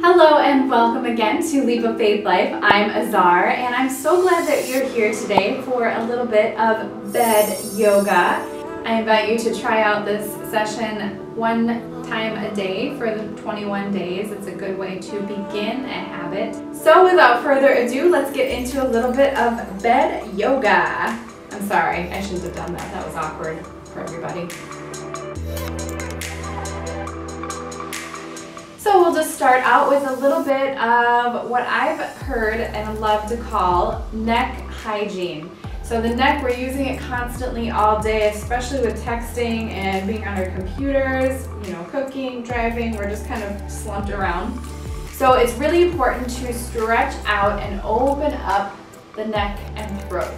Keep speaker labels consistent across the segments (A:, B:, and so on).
A: Hello and welcome again to Leap of Faith Life. I'm Azar and I'm so glad that you're here today for a little bit of bed yoga. I invite you to try out this session one time a day for the 21 days. It's a good way to begin a habit. So without further ado, let's get into a little bit of bed yoga. I'm sorry, I shouldn't have done that. That was awkward for everybody. So we'll just start out with a little bit of what I've heard and love to call neck hygiene. So the neck, we're using it constantly all day, especially with texting and being on our computers, cooking, driving, we're just kind of slumped around. So it's really important to stretch out and open up the neck and throat.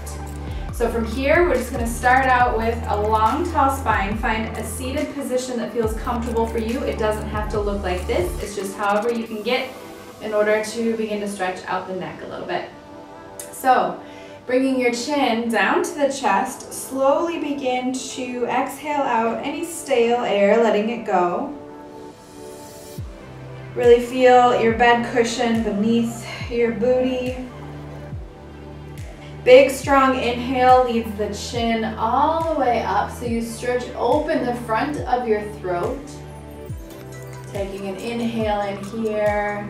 A: So from here, we're just going to start out with a long, tall spine. Find a seated position that feels comfortable for you. It doesn't have to look like this. It's just however you can get in order to begin to stretch out the neck a little bit. So bringing your chin down to the chest, slowly begin to exhale out any stale air, letting it go. Really feel your bed cushion beneath your booty. Big, strong inhale leads the chin all the way up, so you stretch open the front of your throat. Taking an inhale in here,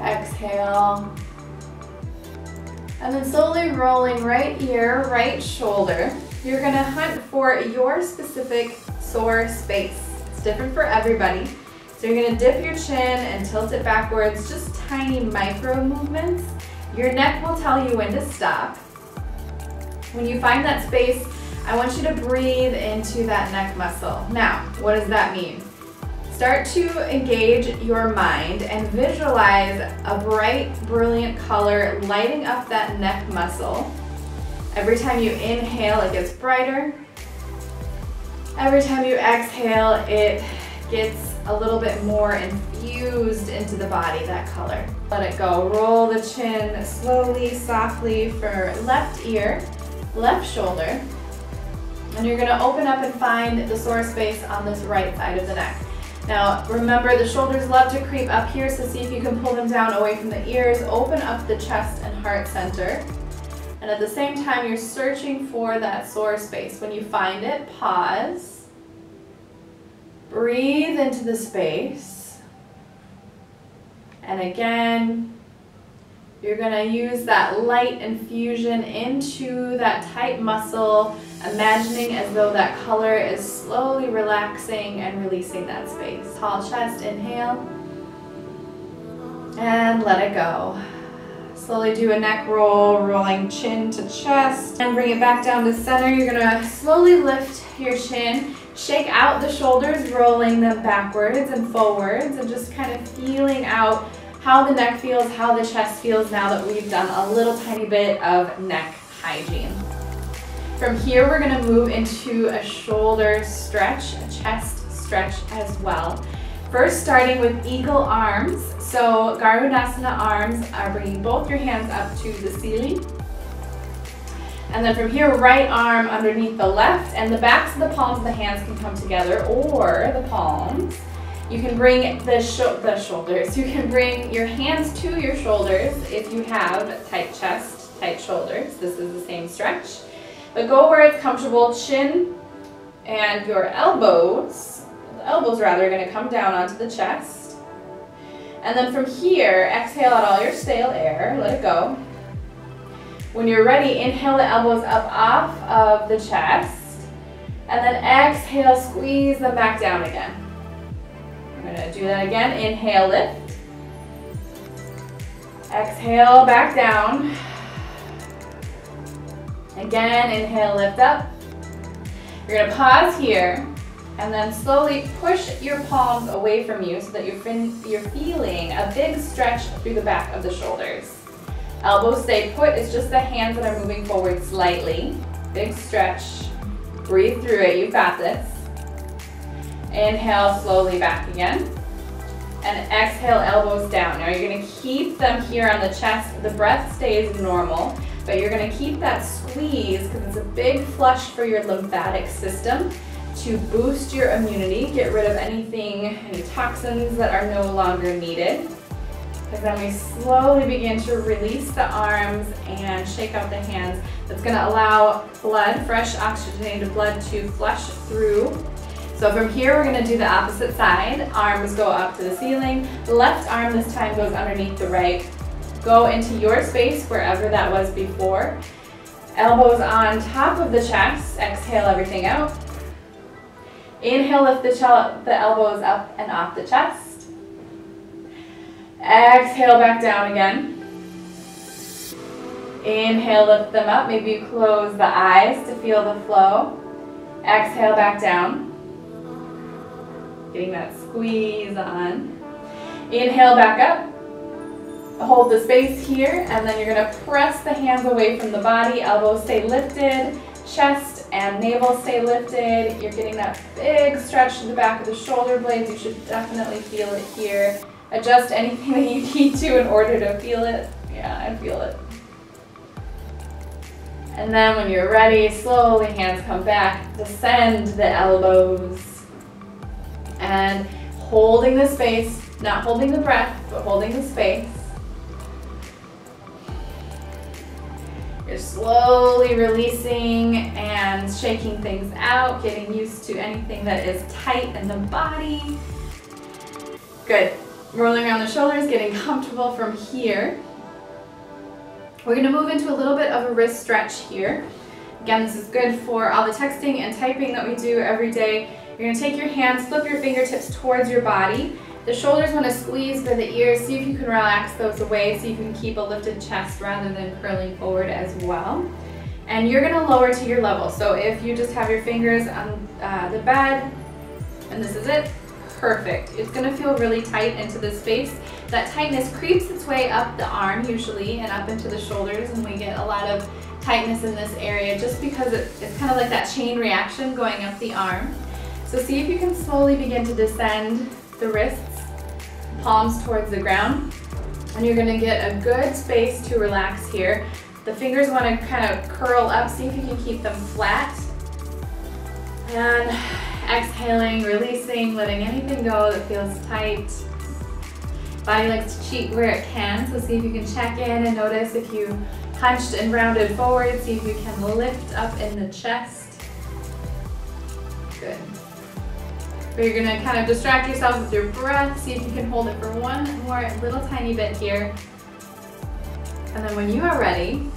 A: exhale, and then slowly rolling right ear, right shoulder. You're gonna hunt for your specific sore space. It's different for everybody. So you're gonna dip your chin and tilt it backwards, just tiny micro movements. Your neck will tell you when to stop. When you find that space, I want you to breathe into that neck muscle. Now, what does that mean? Start to engage your mind and visualize a bright, brilliant color lighting up that neck muscle. Every time you inhale, it gets brighter. Every time you exhale, it gets a little bit more infused into the body, that color. Let it go. Roll the chin slowly, softly for left ear, left shoulder. And you're gonna open up and find the sore space on this right side of the neck. Now, remember the shoulders love to creep up here, so see if you can pull them down away from the ears. Open up the chest and heart center. And at the same time, you're searching for that sore space. When you find it, pause. Breathe into the space. And again, you're gonna use that light infusion into that tight muscle, imagining as though that color is slowly relaxing and releasing that space. Tall chest, inhale, and let it go. Slowly do a neck roll, rolling chin to chest, and bring it back down to center. You're gonna slowly lift your chin, shake out the shoulders, rolling them backwards and forwards, and just kind of feeling out how the neck feels, how the chest feels now that we've done a little tiny bit of neck hygiene. From here, we're gonna move into a shoulder stretch, a chest stretch as well. First, starting with eagle arms. So Garudasana arms are bringing both your hands up to the ceiling. And then from here, right arm underneath the left, and the backs of the palms of the hands can come together, or the palms. You can bring the shoulders. You can bring your hands to your shoulders if you have tight chest, tight shoulders. This is the same stretch. But go where it's comfortable. Chin and your elbows, the elbows rather, are going to come down onto the chest. And then from here, exhale out all your stale air. Let it go. When you're ready, inhale the elbows up off of the chest, and then exhale, squeeze them back down again. I'm gonna do that again. Inhale, lift. Exhale, back down. Again, inhale, lift up. You're gonna pause here, and then slowly push your palms away from you so that you're feeling a big stretch through the back of the shoulders. Elbows stay put, it's just the hands that are moving forward slightly. Big stretch, breathe through it, you've got this. Inhale, slowly back again. And exhale, elbows down. Now you're gonna keep them here on the chest. The breath stays normal, but you're gonna keep that squeeze because it's a big flush for your lymphatic system. to boost your immunity, get rid of any toxins that are no longer needed. And then we slowly begin to release the arms and shake out the hands. That's going to allow blood, fresh oxygenated blood, to flush through. So from here, we're going to do the opposite side. Arms go up to the ceiling. The left arm this time goes underneath the right. Go into your space wherever that was before. Elbows on top of the chest. Exhale everything out. Inhale, lift the elbows up and off the chest. Exhale back down again. Inhale, lift them up. Maybe you close the eyes to feel the flow. Exhale back down. Getting that squeeze on. Inhale back up. Hold the space here, and then you're going to press the hands away from the body. Elbows stay lifted. Chest and navel stay lifted. You're getting that big stretch to the back of the shoulder blades. You should definitely feel it here. Adjust anything that you need to in order to feel it. Yeah, I feel it. And then when you're ready, slowly hands come back. Descend the elbows. And holding the space, not holding the breath, but holding the space. You're slowly releasing and shaking things out, getting used to anything that is tight in the body. Good. Rolling around the shoulders, getting comfortable from here. We're going to move into a little bit of a wrist stretch here. Again, this is good for all the texting and typing that we do every day. You're going to take your hands, flip your fingertips towards your body. The shoulders want to squeeze by the ears. See if you can relax those away so you can keep a lifted chest rather than curling forward as well. And you're going to lower to your level. So if you just have your fingers on the bed, and this is it, perfect. It's going to feel really tight into the space. That tightness creeps its way up the arm usually and up into the shoulders, and we get a lot of tightness in this area just because it's kind of like that chain reaction going up the arm. So see if you can slowly begin to descend the wrists, palms towards the ground, and you're going to get a good space to relax here. The fingers want to kind of curl up. See if you can keep them flat. And exhaling, releasing, letting anything go that feels tight. Body likes to cheat where it can, so see if you can check in and notice if you hunched and rounded forward. See if you can lift up in the chest. Good. But you're going to kind of distract yourself with your breath. See if you can hold it for one more little tiny bit here. And then when you are ready,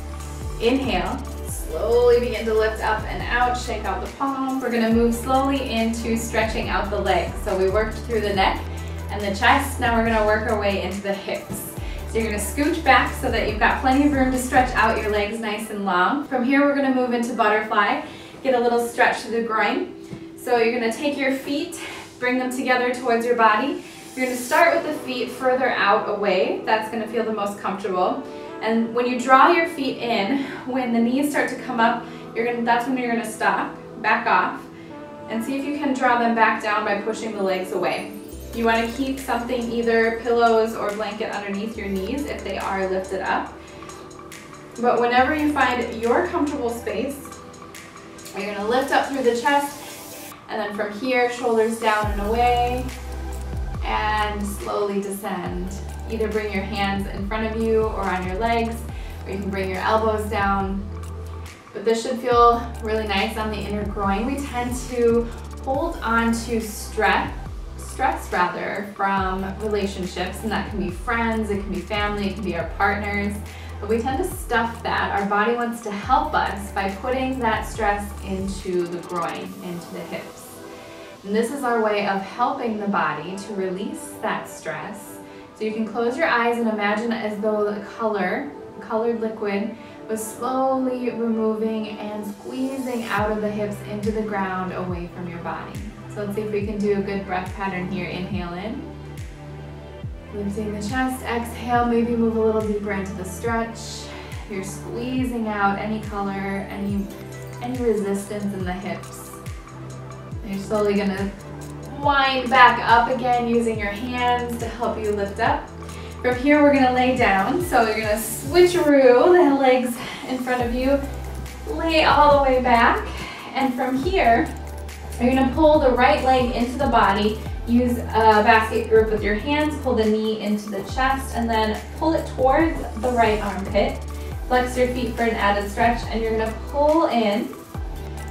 A: inhale. Slowly begin to lift up and out, shake out the palms. We're going to move slowly into stretching out the legs. So we worked through the neck and the chest. Now we're going to work our way into the hips. So you're going to scooch back so that you've got plenty of room to stretch out your legs nice and long. From here, we're going to move into butterfly. Get a little stretch to the groin. So you're going to take your feet, bring them together towards your body. You're going to start with the feet further out away. That's going to feel the most comfortable. And when you draw your feet in, when the knees start to come up, that's when you're going to stop, back off, and see if you can draw them back down by pushing the legs away. You want to keep something, either pillows or blanket underneath your knees if they are lifted up. But whenever you find your comfortable space, you're going to lift up through the chest, and then from here, shoulders down and away, and slowly descend. Either bring your hands in front of you or on your legs, or you can bring your elbows down. But this should feel really nice on the inner groin. We tend to hold on to stress from relationships, and that can be friends, it can be family, it can be our partners. But we tend to stuff that. Our body wants to help us by putting that stress into the groin, into the hips. And this is our way of helping the body to release that stress. So you can close your eyes and imagine as though the colored liquid was slowly removing and squeezing out of the hips into the ground away from your body. So let's see if we can do a good breath pattern here. Inhale in. Lifting the chest, exhale, maybe move a little deeper into the stretch. You're squeezing out any color, any resistance in the hips. And you're slowly gonna wind back up again using your hands to help you lift up. From here, we're gonna lay down. So you're gonna switcheroo the legs in front of you, lay all the way back. And from here, You're gonna pull the right leg into the body. Use a basket grip with your hands, pull the knee into the chest, and then pull it towards the right armpit. Flex your feet for an added stretch, and you're gonna pull in.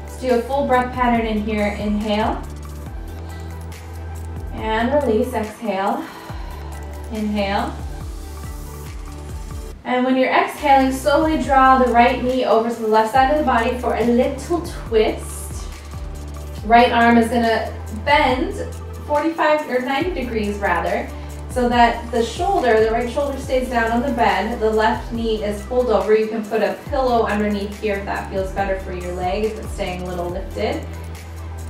A: Let's do a full breath pattern in here. Inhale, and release, exhale. Inhale. And when you're exhaling, slowly draw the right knee over to the left side of the body for a little twist. Right arm is gonna bend 45 or 90 degrees rather, so that the right shoulder stays down on the bed, the left knee is pulled over. You can put a pillow underneath here if that feels better for your leg, if it's staying a little lifted.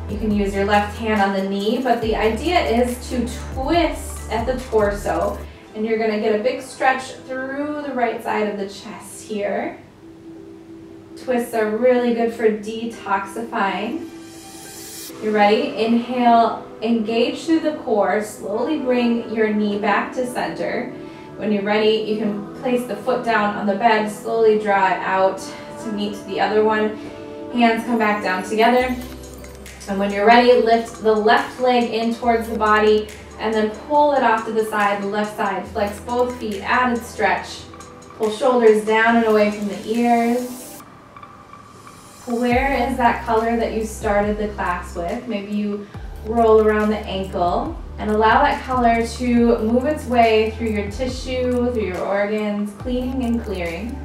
A: You can use your left hand on the knee, but the idea is to twist at the torso, and you're gonna get a big stretch through the right side of the chest here. Twists are really good for detoxifying. You ready? Inhale, engage through the core, slowly bring your knee back to center. When you're ready, you can place the foot down on the bed, slowly draw it out to meet the other one. Hands come back down together. And when you're ready, lift the left leg in towards the body and then pull it off to the side, the left side. Flex both feet, added stretch. Pull shoulders down and away from the ears. Where is that color that you started the class with? Maybe you roll around the ankle and allow that color to move its way through your tissue, through your organs, cleaning and clearing.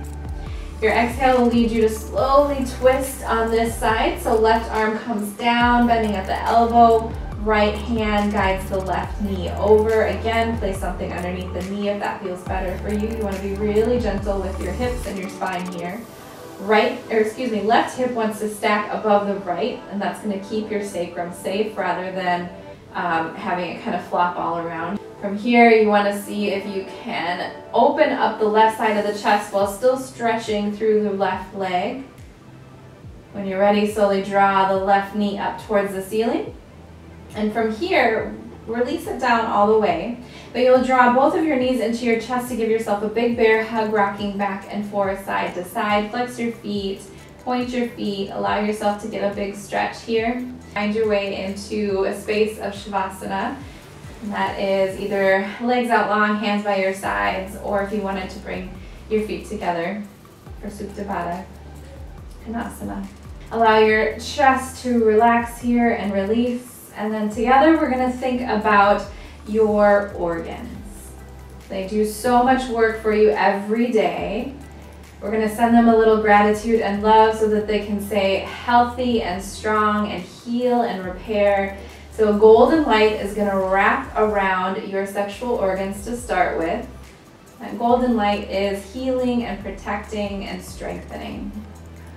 A: Your exhale will lead you to slowly twist on this side. So left arm comes down, bending at the elbow. Right hand guides the left knee over. Again, place something underneath the knee if that feels better for you. You want to be really gentle with your hips and your spine here. Left hip wants to stack above the right, and that's going to keep your sacrum safe rather than having it kind of flop all around. From here, you want to see if you can open up the left side of the chest while still stretching through the left leg. When you're ready, slowly draw the left knee up towards the ceiling. And from here, release it down all the way. But you'll draw both of your knees into your chest to give yourself a big bear hug, rocking back and forth, side to side. Flex your feet, point your feet, allow yourself to get a big stretch here. Find your way into a space of Shavasana. And that is either legs out long, hands by your sides, or if you wanted to bring your feet together for Supta Baddha Konasana. Allow your chest to relax here and release. And then together we're going to think about your organs. They do so much work for you every day. We're going to send them a little gratitude and love so that they can stay healthy and strong and heal and repair. So a golden light is going to wrap around your sexual organs to start with. That golden light is healing and protecting and strengthening.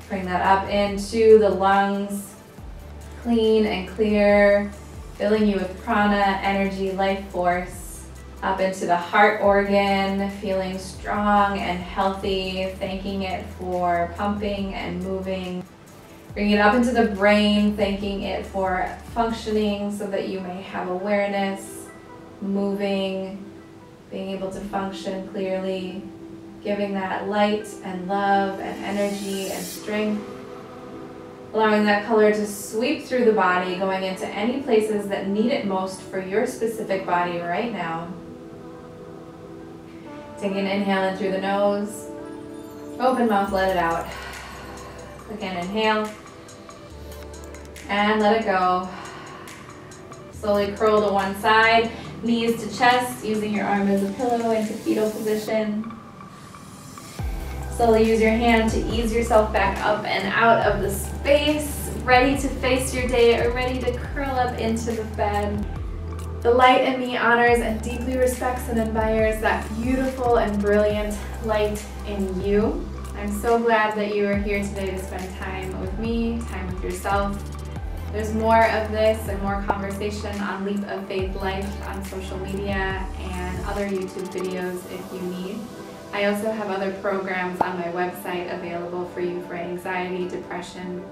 A: Bring that up into the lungs. Clean and clear, filling you with prana, energy, life force. Up into the heart organ, feeling strong and healthy, thanking it for pumping and moving. Bring it up into the brain, thanking it for functioning so that you may have awareness, moving, being able to function clearly, giving that light and love and energy and strength. Allowing that color to sweep through the body, going into any places that need it most for your specific body right now. Take an inhale in through the nose. Open mouth, let it out. Again, inhale. And let it go. Slowly curl to one side, knees to chest, using your arm as a pillow into fetal position. Slowly use your hand to ease yourself back up and out of the space, ready to face your day or ready to curl up into the bed. The light in me honors and deeply respects and admires that beautiful and brilliant light in you. I'm so glad that you are here today to spend time with me, time with yourself. There's more of this and more conversation on Leap of Faith Life on social media and other YouTube videos if you need. I also have other programs on my website available for you for anxiety, depression.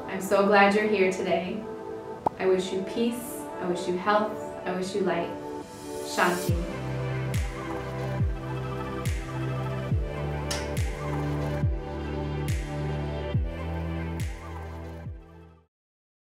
A: I'm so glad you're here today. I wish you peace, I wish you health, I wish you light. Shanti.